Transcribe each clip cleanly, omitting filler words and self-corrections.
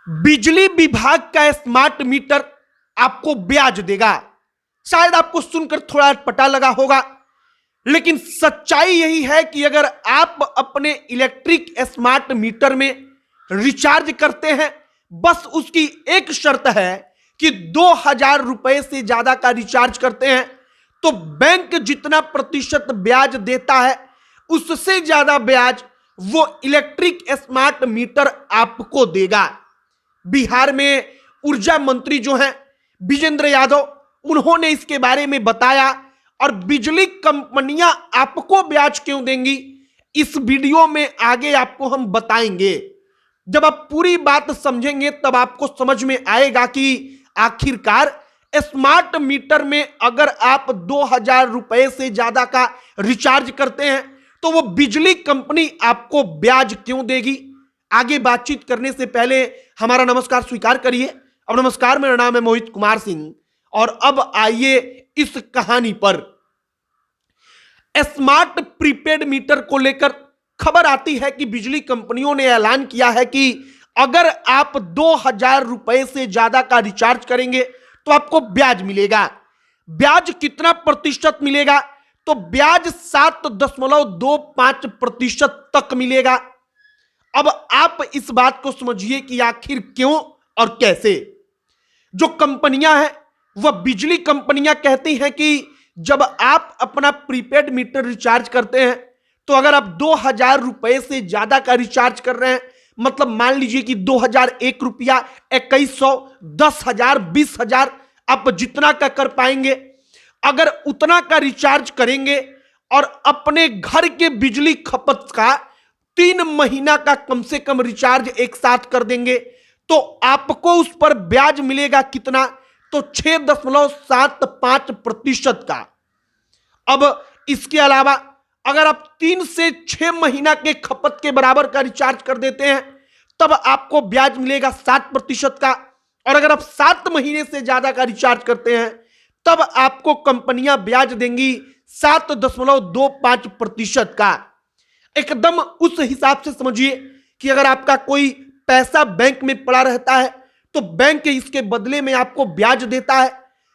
बिजली विभाग का स्मार्ट मीटर आपको ब्याज देगा। शायद आपको सुनकर थोड़ा अटपटा लगा होगा, लेकिन सच्चाई यही है कि अगर आप अपने इलेक्ट्रिक स्मार्ट मीटर में रिचार्ज करते हैं, बस उसकी एक शर्त है कि 2000 रुपए से ज्यादा का रिचार्ज करते हैं तो बैंक जितना प्रतिशत ब्याज देता है उससे ज्यादा ब्याज वो इलेक्ट्रिक स्मार्ट मीटर आपको देगा। बिहार में ऊर्जा मंत्री जो हैं विजेंद्र यादव, उन्होंने इसके बारे में बताया और बिजली कंपनियां आपको ब्याज क्यों देंगी इस वीडियो में आगे आपको हम बताएंगे। जब आप पूरी बात समझेंगे तब आपको समझ में आएगा कि आखिरकार स्मार्ट मीटर में अगर आप 2000 रुपए से ज्यादा का रिचार्ज करते हैं तो वो बिजली कंपनी आपको ब्याज क्यों देगी। आगे बातचीत करने से पहले हमारा नमस्कार स्वीकार करिए। अब नमस्कार, मेरा नाम है मोहित कुमार सिंह और अब आइए इस कहानी पर। स्मार्ट प्रीपेड मीटर को लेकर खबर आती है कि बिजली कंपनियों ने ऐलान किया है कि अगर आप 2000 रुपए से ज्यादा का रिचार्ज करेंगे तो आपको ब्याज मिलेगा। ब्याज कितना प्रतिशत मिलेगा? तो ब्याज 7.25% तक मिलेगा। अब आप इस बात को समझिए कि आखिर क्यों और कैसे। जो कंपनियां हैं वह बिजली कंपनियां कहती हैं कि जब आप अपना प्रीपेड मीटर रिचार्ज करते हैं तो अगर आप 2000 रुपए से ज्यादा का रिचार्ज कर रहे हैं, मतलब मान लीजिए कि 2001 रुपया, 2100, 10,000, 20,000, आप जितना का कर पाएंगे, अगर उतना का रिचार्ज करेंगे और अपने घर के बिजली खपत का 3 महीना का कम से कम रिचार्ज एक साथ कर देंगे तो आपको उस पर ब्याज मिलेगा कितना? तो 6.75% का। अब इसके अलावा अगर आप 3 से 6 महीना के खपत के बराबर का रिचार्ज कर देते हैं तब आपको ब्याज मिलेगा 7% का। और अगर आप 7 महीने से ज्यादा का रिचार्ज करते हैं तब आपको कंपनियां ब्याज देंगी 7.25% का। एकदम उस हिसाब से समझिए कि अगर आपका कोई पैसा बैंक में पड़ा रहता है तो बैंक इसके बदले में आपको ब्याज देता है।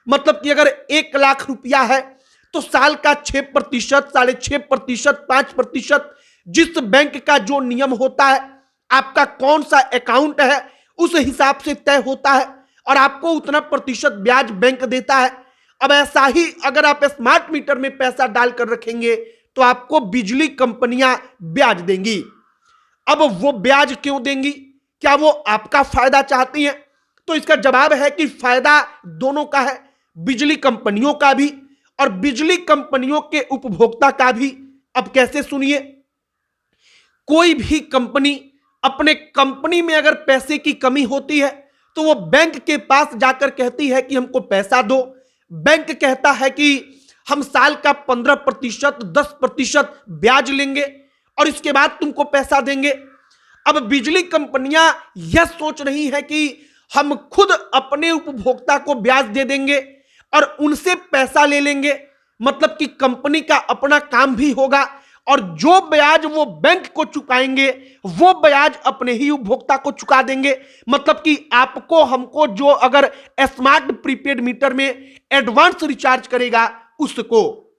मतलब कि अगर 1 लाख रुपया है तो साल का 6%, 6.5%, 5%, जिस बैंक का जो नियम होता है, आपका कौन सा अकाउंट है उस हिसाब से तय होता है और आपको उतना प्रतिशत ब्याज बैंक देता है। अब ऐसा ही अगर आप स्मार्ट मीटर में पैसा डालकर रखेंगे तो आपको बिजली कंपनियां ब्याज देंगी। अब वो ब्याज क्यों देंगी? क्या वो आपका फायदा चाहती हैं? तो इसका जवाब है कि फायदा दोनों का है, बिजली कंपनियों का भी और बिजली कंपनियों के उपभोक्ता का भी। अब कैसे, सुनिए। कोई भी कंपनी अपने कंपनी में अगर पैसे की कमी होती है तो वो बैंक के पास जाकर कहती है कि हमको पैसा दो। बैंक कहता है कि हम साल का 15%, 10% ब्याज लेंगे और इसके बाद तुमको पैसा देंगे। अब बिजली कंपनियां यह सोच रही है कि हम खुद अपने उपभोक्ता को ब्याज दे देंगे और उनसे पैसा ले लेंगे, मतलब कि कंपनी का अपना काम भी होगा और जो ब्याज वो बैंक को चुकाएंगे वो ब्याज अपने ही उपभोक्ता को चुका देंगे। मतलब कि आपको हमको जो अगर स्मार्ट प्रीपेड मीटर में एडवांस रिचार्ज करेगा उसको,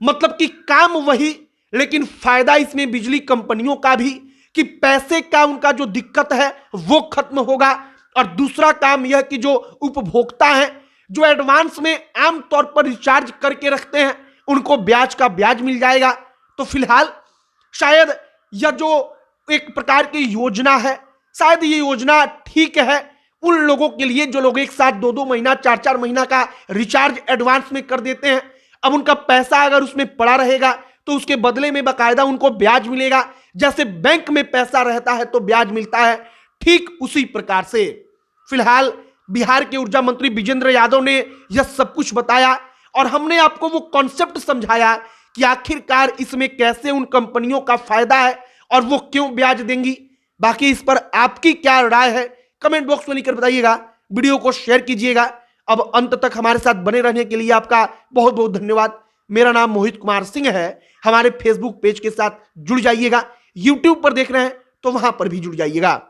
मतलब कि काम वही, लेकिन फायदा इसमें बिजली कंपनियों का भी कि पैसे का उनका जो दिक्कत है वो खत्म होगा। और दूसरा काम यह कि जो उपभोक्ता हैं जो एडवांस में आमतौर पर रिचार्ज करके रखते हैं उनको ब्याज का ब्याज मिल जाएगा। तो फिलहाल शायद यह जो एक प्रकार की योजना है, शायद ये योजना ठीक है उन लोगों के लिए जो लोग एक साथ 2-2 महीना, 4-4 महीना का रिचार्ज एडवांस में कर देते हैं। अब उनका पैसा अगर उसमें पड़ा रहेगा तो उसके बदले में बाकायदा उनको ब्याज मिलेगा। जैसे बैंक में पैसा रहता है तो ब्याज मिलता है, ठीक उसी प्रकार से फिलहाल बिहार के ऊर्जा मंत्री विजेंद्र यादव ने यह सब कुछ बताया और हमने आपको वो कॉन्सेप्ट समझाया कि आखिरकार इसमें कैसे उन कंपनियों का फायदा है और वो क्यों ब्याज देंगी। बाकी इस पर आपकी क्या राय है कमेंट बॉक्स में लिखकर बताइएगा। वीडियो को शेयर कीजिएगा। अब अंत तक हमारे साथ बने रहने के लिए आपका बहुत बहुत धन्यवाद। मेरा नाम मोहित कुमार सिंह है। हमारे फेसबुक पेज के साथ जुड़ जाइएगा। यूट्यूब पर देख रहे हैं तो वहां पर भी जुड़ जाइएगा।